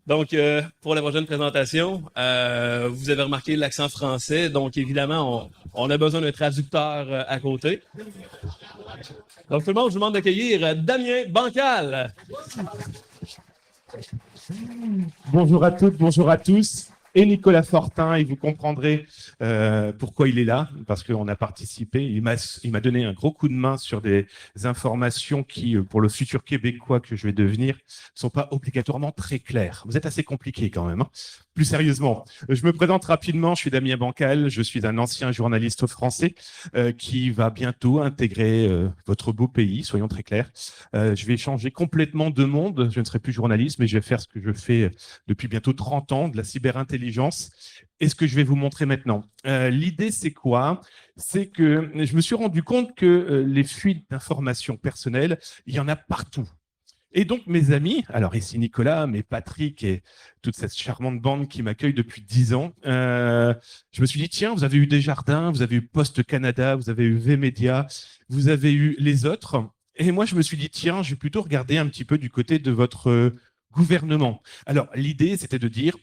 Donc, pour la prochaine présentation, vous avez remarqué l'accent français. Donc, évidemment, on a besoin d'un traducteur à côté. Donc, tout le monde, je vous demande d'accueillir Damien Bancal. Bonjour à toutes, bonjour à tous. Et Nicolas Fortin, et vous comprendrez pourquoi il est là, parce qu'on a participé. Il m'a donné un gros coup de main sur des informations qui, pour le futur québécois que je vais devenir, ne sont pas obligatoirement très claires. Vous êtes assez compliqué quand même. Hein. Plus sérieusement, je me présente rapidement. Je suis Damien Bancal. Je suis un ancien journaliste français qui va bientôt intégrer votre beau pays, soyons très clairs. Je vais changer complètement de monde. Je ne serai plus journaliste, mais je vais faire ce que je fais depuis bientôt 30 ans, de la cyberintelligence. Et ce que je vais vous montrer maintenant. L'idée, c'est quoi? C'est que je me suis rendu compte que les fuites d'informations personnelles, il y en a partout. Et donc, mes amis, alors ici Nicolas, mais Patrick et toute cette charmante bande qui m'accueille depuis 10 ans, je me suis dit, tiens, vous avez eu Desjardins, vous avez eu Post Canada, vous avez eu V-Media, vous avez eu les autres. Et moi, je me suis dit, tiens, je vais plutôt regarder un petit peu du côté de votre gouvernement. Alors, l'idée, c'était de dire,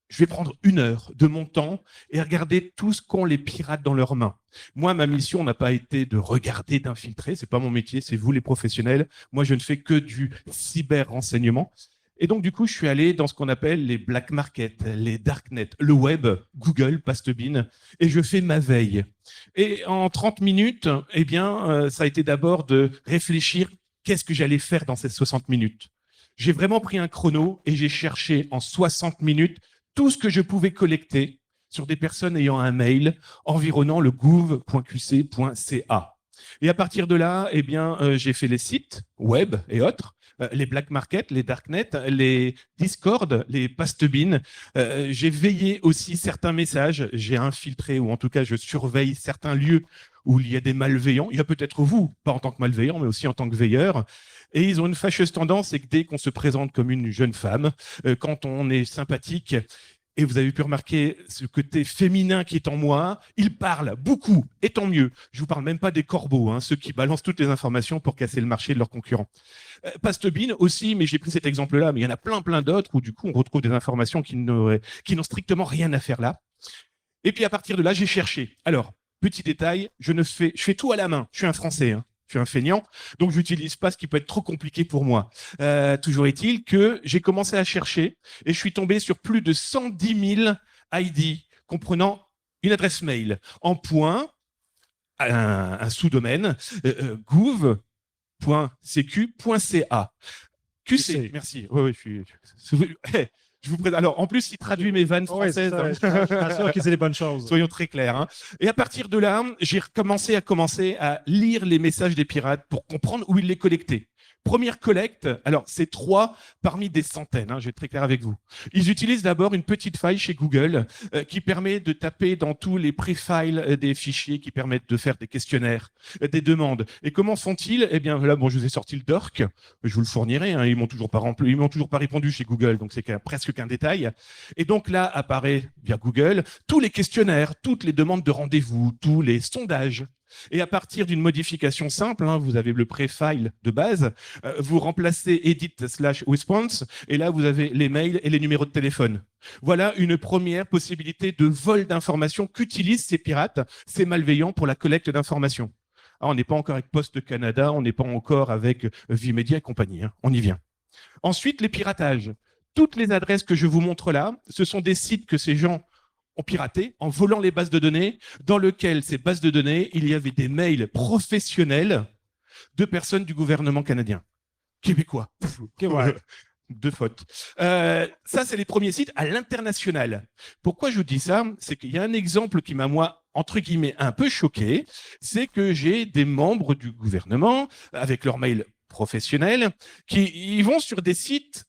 je vais prendre 1 heure de mon temps et regarder tout ce qu'ont les pirates dans leurs mains. Moi, ma mission n'a pas été de regarder, d'infiltrer. C'est pas mon métier, c'est vous les professionnels. Moi, je ne fais que du cyber-renseignement. Et donc, du coup, je suis allé dans ce qu'on appelle les black markets, les darknets, le web, Google, Pastebin, et je fais ma veille. Et en 30 minutes, eh bien, ça a été d'abord de réfléchir qu'est-ce que j'allais faire dans ces 60 minutes. J'ai vraiment pris un chrono et j'ai cherché en 60 minutes tout ce que je pouvais collecter sur des personnes ayant un mail environnant le gouv.qc.ca. Et à partir de là, eh bien, j'ai fait les sites web et autres, les black markets, les darknets, les Discord, les Pastebin. J'ai veillé aussi certains messages. J'ai infiltré, ou en tout cas, je surveille certains lieux où il y a des malveillants. Il y a peut-être vous, pas en tant que malveillant, mais aussi en tant que veilleur. Et ils ont une fâcheuse tendance, c'est que dès qu'on se présente comme une jeune femme, quand on est sympathique, et vous avez pu remarquer ce côté féminin qui est en moi, il parle beaucoup, et tant mieux. Je vous parle même pas des corbeaux, hein, ceux qui balancent toutes les informations pour casser le marché de leurs concurrents. Pastebin aussi, mais j'ai pris cet exemple-là, mais il y en a plein d'autres où du coup on retrouve des informations qui n'ont strictement rien à faire là. Et puis à partir de là, j'ai cherché. Alors, petit détail, je fais tout à la main. Je suis un Français, hein. Je suis un feignant, donc je n'utilise pas ce qui peut être trop compliqué pour moi. Toujours est-il que j'ai commencé à chercher et je suis tombé sur plus de 110 000 ID comprenant une adresse mail en point, un sous-domaine, gouv.cq.ca. QC, merci. Oui, je vous présente. Alors, en plus, il traduit mes vannes françaises. Oui, je suis sûr que c'est des bonnes choses. Soyons très clairs. Hein. Et à partir de là, j'ai commencé à lire les messages des pirates pour comprendre où ils les collectaient. Première collecte, alors c'est 3 parmi des centaines, hein, je vais être très clair avec vous. Ils utilisent d'abord une petite faille chez Google qui permet de taper dans tous les pré-files des fichiers qui permettent de faire des questionnaires, des demandes. Et comment font-ils? Eh bien là, bon, je vous ai sorti le dork, je vous le fournirai, hein, ils m'ont toujours pas répondu chez Google, donc c'est presque qu'un détail. Et donc là apparaît via Google tous les questionnaires, toutes les demandes de rendez-vous, tous les sondages. Et à partir d'une modification simple, hein, vous avez le pré-file de base, vous remplacez edit/response, et là vous avez les mails et les numéros de téléphone. Voilà une première possibilité de vol d'informations qu'utilisent ces pirates, ces malveillants pour la collecte d'informations. Ah, on n'est pas encore avec Post Canada, on n'est pas encore avec V-Media et compagnie, hein, on y vient. Ensuite, les piratages. Toutes les adresses que je vous montre là, ce sont des sites que ces gens ont piraté en volant les bases de données, dans lesquelles ces bases de données, il y avait des mails professionnels de personnes du gouvernement canadien. Québécois. Deux fautes. Ça, c'est les premiers sites à l'international. Pourquoi je vous dis ça? C'est qu'il y a un exemple qui m'a, moi, entre guillemets, un peu choqué. C'est que j'ai des membres du gouvernement, avec leur mail professionnel, qui ils vont sur des sites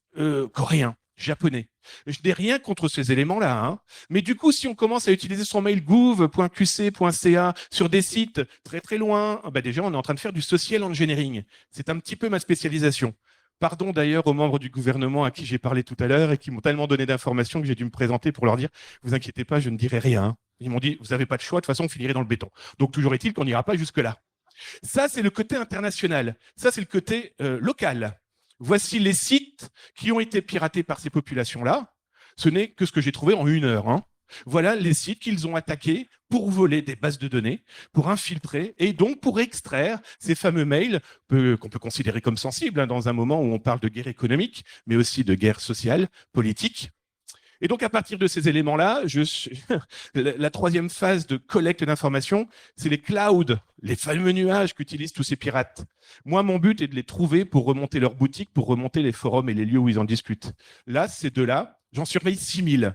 coréens, japonais. Je n'ai rien contre ces éléments-là, hein. Mais du coup, si on commence à utiliser son mail gouv.qc.ca sur des sites très très loin, bah déjà, on est en train de faire du social engineering. C'est un petit peu ma spécialisation. Pardon d'ailleurs aux membres du gouvernement à qui j'ai parlé tout à l'heure et qui m'ont tellement donné d'informations que j'ai dû me présenter pour leur dire « Vous inquiétez pas, je ne dirai rien ». Ils m'ont dit « Vous n'avez pas de choix, de toute façon, on finirait dans le béton ». Donc toujours est-il qu'on n'ira pas jusque-là. Ça, c'est le côté international. Ça, c'est le côté local. Voici les sites qui ont été piratés par ces populations-là. Ce n'est que ce que j'ai trouvé en 1 heure. Hein. Voilà les sites qu'ils ont attaqués pour voler des bases de données, pour infiltrer et donc pour extraire ces fameux mails qu'on peut considérer comme sensibles hein, dans un moment où on parle de guerre économique, mais aussi de guerre sociale, politique. Et donc, à partir de ces éléments-là, la troisième phase de collecte d'informations, c'est les clouds, les fameux nuages qu'utilisent tous ces pirates. Moi, mon but est de les trouver pour remonter leur boutique, pour remonter les forums et les lieux où ils en discutent. Là, ces deux-là, j'en surveille 6000.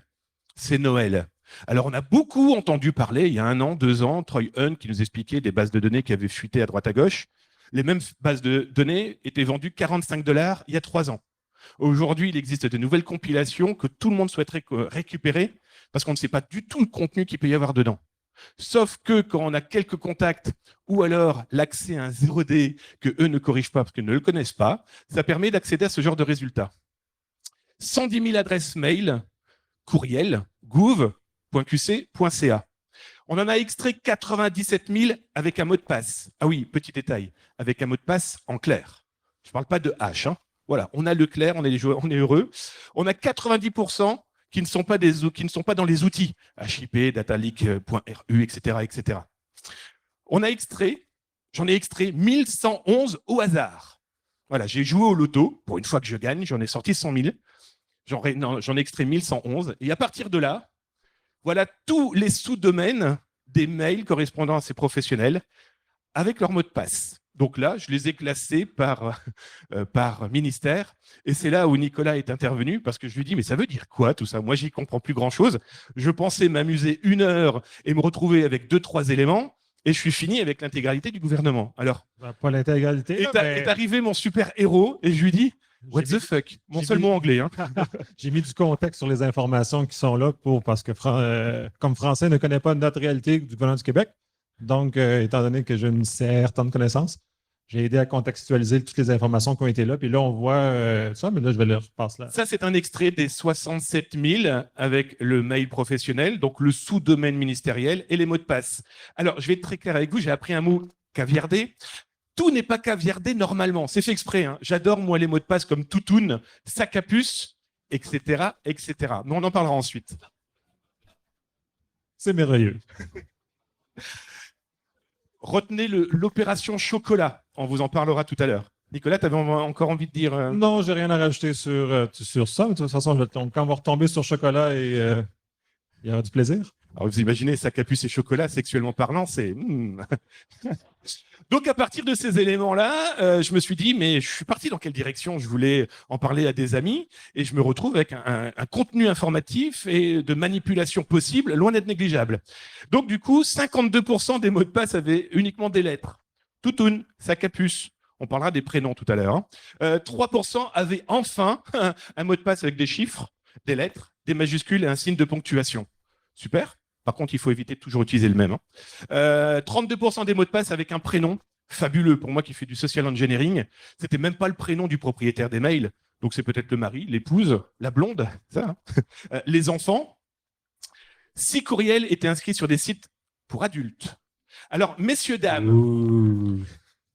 C'est Noël. Alors, on a beaucoup entendu parler, il y a 1 an, 2 ans, Troy Hunt qui nous expliquait des bases de données qui avaient fuité à droite à gauche. Les mêmes bases de données étaient vendues 45 $ il y a 3 ans. Aujourd'hui, il existe de nouvelles compilations que tout le monde souhaiterait récupérer parce qu'on ne sait pas du tout le contenu qu'il peut y avoir dedans. Sauf que quand on a quelques contacts ou alors l'accès à un 0D que eux ne corrigent pas parce qu'ils ne le connaissent pas, ça permet d'accéder à ce genre de résultats. 110 000 adresses mail, courriel, gouv.qc.ca. On en a extrait 97 000 avec un mot de passe. Ah oui, petit détail, avec un mot de passe en clair. Je ne parle pas de H, hein. Voilà, on a le clair, on est heureux. On a 90% qui ne sont pas dans les outils, HIP, dataleak.ru, etc., etc. J'en ai extrait 1111 au hasard. Voilà, j'ai joué au loto. Pour une fois que je gagne, j'en ai sorti 100 000. J'en ai extrait 1111. Et à partir de là, voilà tous les sous-domaines des mails correspondant à ces professionnels avec leur mot de passe. Donc là, je les ai classés par ministère. Et c'est là où Nicolas est intervenu parce que je lui dis, mais ça veut dire quoi tout ça? Moi, j'y comprends plus grand-chose. Je pensais m'amuser 1 heure et me retrouver avec 2-3 éléments. Et je suis fini avec l'intégralité du gouvernement. Alors, pas l'intégralité. Est arrivé mon super héros et je lui dis, what the fuck? Mon seul mot anglais. Hein. J'ai mis du contexte sur les informations qui sont là parce que comme Français ne connaît pas notre réalité du gouvernement du Québec, donc étant donné que j'ai une certaine connaissance, j'ai aidé à contextualiser toutes les informations qui ont été là. Puis là, on voit ça, mais là, je vais le repasser là. Ça, c'est un extrait des 67 000 avec le mail professionnel, donc le sous-domaine ministériel et les mots de passe. Alors, je vais être très clair avec vous, j'ai appris un mot caviardé. Tout n'est pas caviardé normalement, c'est fait exprès. Hein. J'adore, moi, les mots de passe comme toutoune, sac à puce, etc., etc. Mais on en parlera ensuite. C'est merveilleux. Retenez l'opération chocolat. On vous en parlera tout à l'heure. Nicolas, tu avais encore envie de dire Non, j'ai rien à rajouter sur ça. De toute façon, quand on va retomber sur chocolat, il y aura du plaisir. Alors, vous imaginez, sac à puce et chocolat, sexuellement parlant, c'est... Donc, à partir de ces éléments-là, je me suis dit, mais je suis parti dans quelle direction? Je voulais en parler à des amis et je me retrouve avec un contenu informatif et de manipulation possible, loin d'être négligeable. Donc, du coup, 52% des mots de passe avaient uniquement des lettres. Toutoune, sac à puce. On parlera des prénoms tout à l'heure. 3% avaient enfin un mot de passe avec des chiffres, des lettres, des majuscules et un signe de ponctuation. Super. Par contre, il faut éviter de toujours utiliser le même. 32% des mots de passe avec un prénom. Fabuleux. Pour moi qui fais du social engineering, c'était même pas le prénom du propriétaire des mails. Donc, c'est peut-être le mari, l'épouse, la blonde, ça. Hein. Les enfants. 6 courriels étaient inscrits sur des sites pour adultes. Alors, messieurs, dames,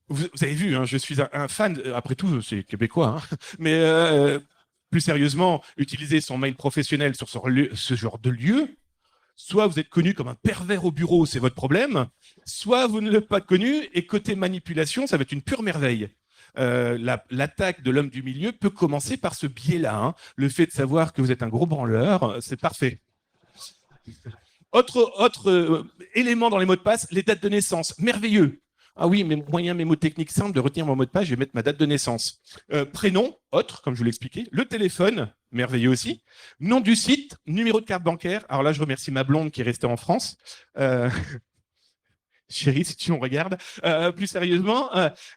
vous avez vu, hein, je suis un fan, après tout, c'est québécois, hein, mais plus sérieusement, utiliser son mail professionnel sur ce genre de lieu, soit vous êtes connu comme un pervers au bureau, c'est votre problème, soit vous ne l'êtes pas connu, et côté manipulation, ça va être une pure merveille. L'attaque de l'homme du milieu peut commencer par ce biais-là. Hein. Le fait de savoir que vous êtes un gros branleur, c'est parfait. Autre élément dans les mots de passe, les dates de naissance. Merveilleux. Ah oui, mais moyen mémotechnique simple de retenir mon mot de passe, je vais mettre ma date de naissance. Prénom, autre, comme je vous l'ai expliqué. Le téléphone, merveilleux aussi. Nom du site, numéro de carte bancaire. Alors là, je remercie ma blonde qui est restée en France. Chérie, si tu me regardes. Plus sérieusement,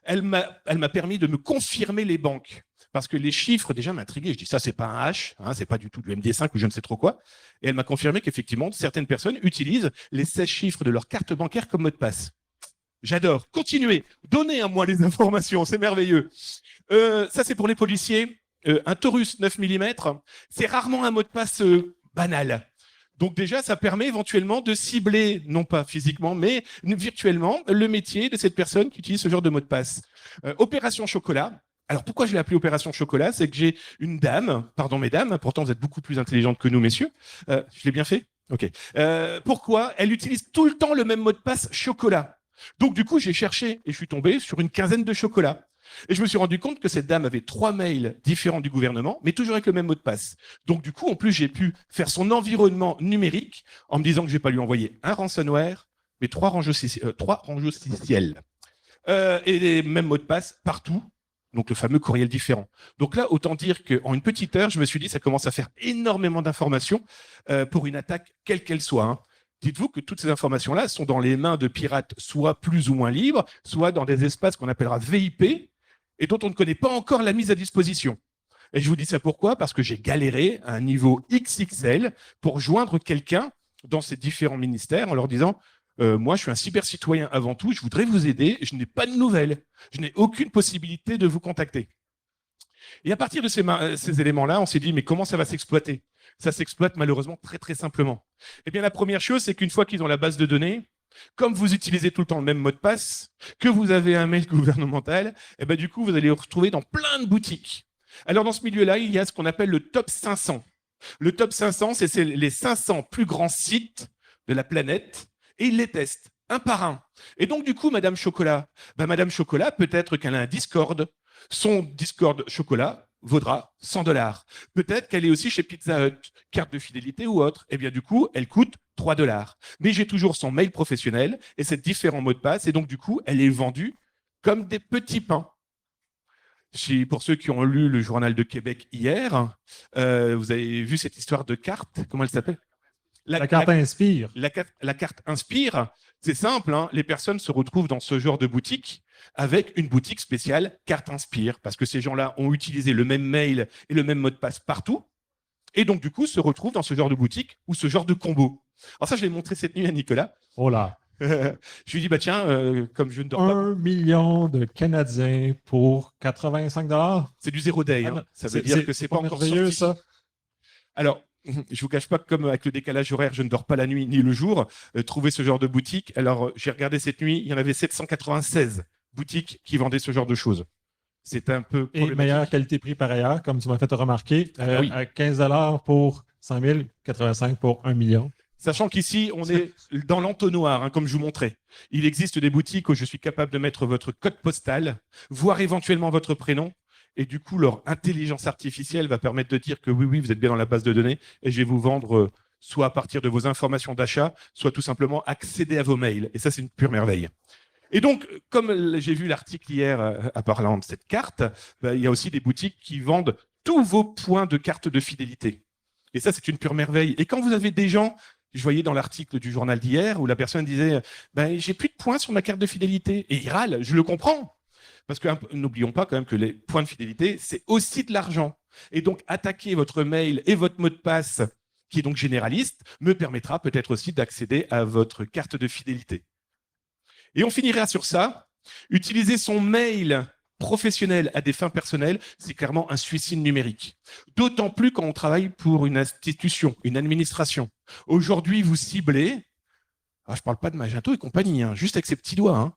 elle m'a permis de me confirmer les banques. Parce que les chiffres, déjà, m'intriguaient. Je dis, ça, c'est pas un H, hein, c'est pas du tout du MD5 ou je ne sais trop quoi. Et elle m'a confirmé qu'effectivement, certaines personnes utilisent les 16 chiffres de leur carte bancaire comme mot de passe. J'adore. Continuez. Donnez à moi les informations. C'est merveilleux. Ça, c'est pour les policiers. Un Taurus 9 mm, c'est rarement un mot de passe banal. Donc déjà, ça permet éventuellement de cibler, non pas physiquement, mais virtuellement, le métier de cette personne qui utilise ce genre de mot de passe. Opération chocolat. Alors, pourquoi je l'ai appelée Opération Chocolat? C'est que j'ai une dame, pardon mesdames, pourtant vous êtes beaucoup plus intelligentes que nous, messieurs. Je l'ai bien fait? Ok. Pourquoi elle utilise tout le temps le même mot de passe chocolat? Donc, du coup, j'ai cherché et je suis tombé sur une quinzaine de chocolats. Et je me suis rendu compte que cette dame avait 3 mails différents du gouvernement, mais toujours avec le même mot de passe. Donc, du coup, en plus, j'ai pu faire son environnement numérique en me disant que je vais pas lui envoyer un ransomware, mais 3 rangeaux et les mêmes mots de passe partout. Donc, le fameux courriel différent. Donc là, autant dire qu'en une petite heure, je me suis dit, ça commence à faire énormément d'informations pour une attaque, quelle qu'elle soit. Hein. Dites-vous que toutes ces informations-là sont dans les mains de pirates, soit plus ou moins libres, soit dans des espaces qu'on appellera VIP et dont on ne connaît pas encore la mise à disposition. Et je vous dis ça pourquoi? Parce que j'ai galéré à un niveau XXL pour joindre quelqu'un dans ces différents ministères en leur disant moi, je suis un cybercitoyen avant tout, je voudrais vous aider, je n'ai pas de nouvelles, je n'ai aucune possibilité de vous contacter. Et à partir de ces éléments-là, on s'est dit, mais comment ça va s'exploiter? Ça s'exploite malheureusement très, très simplement. Eh bien, la première chose, c'est qu'une fois qu'ils ont la base de données, comme vous utilisez tout le temps le même mot de passe, que vous avez un mail gouvernemental, eh bien, du coup, vous allez vous retrouver dans plein de boutiques. Alors, dans ce milieu-là, il y a ce qu'on appelle le top 500. Le top 500, c'est les 500 plus grands sites de la planète et ils les testent un par un. Et donc, du coup, Madame Chocolat, Madame Chocolat, peut-être qu'elle a un Discord. Son Discord Chocolat vaudra 100 $. Peut-être qu'elle est aussi chez Pizza Hut, carte de fidélité ou autre. Eh bien, du coup, elle coûte 3 $. Mais j'ai toujours son mail professionnel et ses différents mots de passe. Et donc, du coup, elle est vendue comme des petits pains. Pour ceux qui ont lu le Journal de Québec hier, vous avez vu cette histoire de carte. Comment elle s'appelle? La carte Inspire. La carte Inspire, c'est simple. Hein, les personnes se retrouvent dans ce genre de boutique avec une boutique spéciale carte Inspire parce que ces gens-là ont utilisé le même mail et le même mot de passe partout. Et donc, du coup, se retrouvent dans ce genre de boutique ou ce genre de combo. Alors ça, je l'ai montré cette nuit à Nicolas. Oh là. Je lui dis, tiens, comme je ne dors pas. 1 million de Canadiens pour 85 $. C'est du zéro day. Hein. Ça veut dire que c'est pas encore merveilleux, sorti. ça. Alors, je vous cache pas que comme avec le décalage horaire, je ne dors pas la nuit ni le jour, trouver ce genre de boutique. Alors, j'ai regardé cette nuit, il y en avait 796 boutiques qui vendaient ce genre de choses. C'est un peu Et meilleure qualité-prix par ailleurs, comme tu m'as fait remarquer, oui. à 15 $ pour 100 000, 85 pour 1 million. Sachant qu'ici, on est dans l'entonnoir, hein, comme je vous montrais. Il existe des boutiques où je suis capable de mettre votre code postal, voire éventuellement votre prénom. Et du coup, leur intelligence artificielle va permettre de dire que oui, vous êtes bien dans la base de données et je vais vous vendre soit à partir de vos informations d'achat, soit tout simplement accéder à vos mails. Et ça, c'est une pure merveille. Et donc, comme j'ai vu l'article hier à parlant de cette carte, il y a aussi des boutiques qui vendent tous vos points de carte de fidélité. Et ça, c'est une pure merveille. Et quand vous avez des gens, je voyais dans l'article du journal d'hier où la personne disait j'ai plus de points sur ma carte de fidélité. Et il râle, je le comprends. Parce que n'oublions pas quand même que les points de fidélité, c'est aussi de l'argent. Et donc, attaquer votre mail et votre mot de passe, qui est donc généraliste, me permettra peut-être aussi d'accéder à votre carte de fidélité. Et on finira sur ça. Utiliser son mail professionnel à des fins personnelles, c'est clairement un suicide numérique. D'autant plus quand on travaille pour une institution, une administration. Aujourd'hui, vous ciblez, je ne parle pas de Magento et compagnie, hein, juste avec ces petits doigts, hein.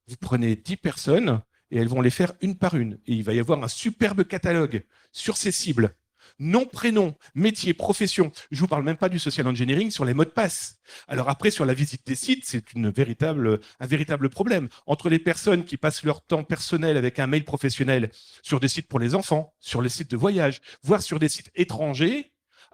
Vous prenez 10 personnes, et elles vont les faire une par une. Et il va y avoir un superbe catalogue sur ces cibles. Nom, prénom, métier, profession. Je ne vous parle même pas du social engineering sur les mots de passe. Alors après, sur la visite des sites, c'est un véritable problème. Entre les personnes qui passent leur temps personnel avec un mail professionnel sur des sites pour les enfants, sur les sites de voyage, voire sur des sites étrangers,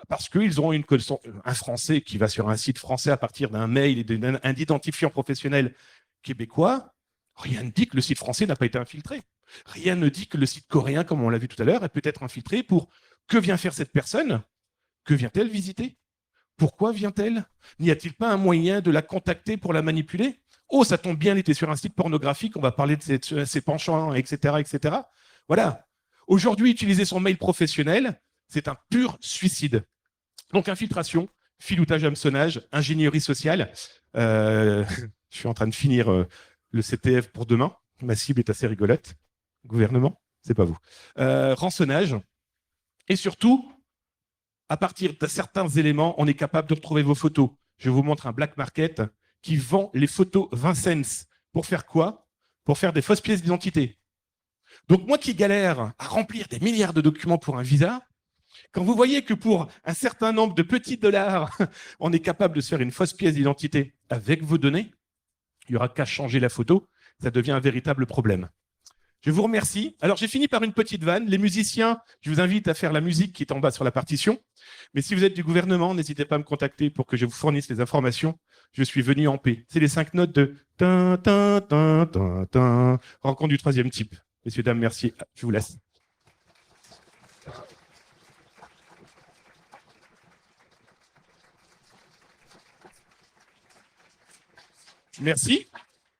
parce qu'ils ont un Français qui va sur un site français à partir d'un mail et d'un identifiant professionnel québécois. Rien ne dit que le site français n'a pas été infiltré. Rien ne dit que le site coréen, comme on l'a vu tout à l'heure, est peut-être infiltré pour que vient faire cette personne? Que vient-elle visiter? Pourquoi vient-elle? N'y a-t-il pas un moyen de la contacter pour la manipuler? Oh, ça tombe bien, elle était sur un site pornographique, on va parler de ses penchants, etc., etc. Voilà. Aujourd'hui, utiliser son mail professionnel, c'est un pur suicide. Donc, infiltration, filoutage, hameçonnage, ingénierie sociale. Je suis en train de finir le CTF pour demain. Ma cible est assez rigolote. Gouvernement, c'est pas vous. Rançonnage. Et surtout, à partir de certains éléments, on est capable de retrouver vos photos. Je vous montre un black market qui vend les photos Vincennes. Pour faire quoi? Pour faire des fausses pièces d'identité. Donc moi qui galère à remplir des milliards de documents pour un visa, quand vous voyez que pour un certain nombre de petits dollars, on est capable de se faire une fausse pièce d'identité avec vos données, il n'y aura qu'à changer la photo, ça devient un véritable problème. Je vous remercie. Alors, j'ai fini par une petite vanne. Les musiciens, je vous invite à faire la musique qui est en bas sur la partition. Mais si vous êtes du gouvernement, n'hésitez pas à me contacter pour que je vous fournisse les informations. Je suis venu en paix. C'est les 5 notes de tin, tin, tin, tin, tin. Rencontre du 3e type. Messieurs, dames, merci. Je vous laisse. Merci.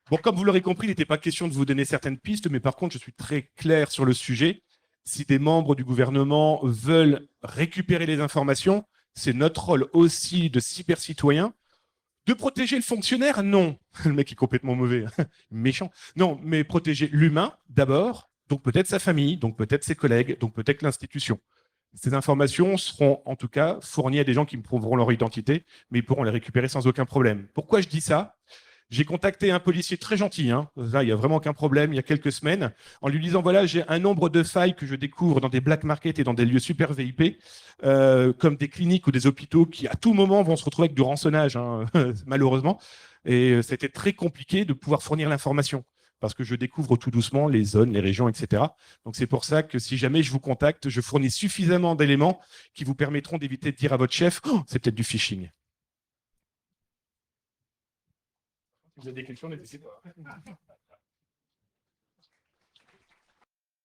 Bon, comme vous l'aurez compris, il n'était pas question de vous donner certaines pistes, mais par contre, je suis très clair sur le sujet. Si des membres du gouvernement veulent récupérer les informations, c'est notre rôle aussi de cybercitoyens. De protéger le fonctionnaire, non. Le mec est complètement mauvais, méchant. Non, mais protéger l'humain d'abord, donc peut-être sa famille, donc peut-être ses collègues, donc peut-être l'institution. Ces informations seront en tout cas fournies à des gens qui me prouveront leur identité, mais ils pourront les récupérer sans aucun problème. Pourquoi je dis ça ? J'ai contacté un policier très gentil, là, il n'y a vraiment aucun problème, il y a quelques semaines, en lui disant, voilà, j'ai un nombre de failles que je découvre dans des black markets et dans des lieux super VIP, comme des cliniques ou des hôpitaux qui, à tout moment, vont se retrouver avec du rançonnage, malheureusement. Et c'était très compliqué de pouvoir fournir l'information, parce que je découvre tout doucement les zones, les régions, etc. Donc c'est pour ça que si jamais je vous contacte, je fournis suffisamment d'éléments qui vous permettront d'éviter de dire à votre chef, oh, c'est peut-être du phishing. Si vous avez des questions, n'hésitez pas.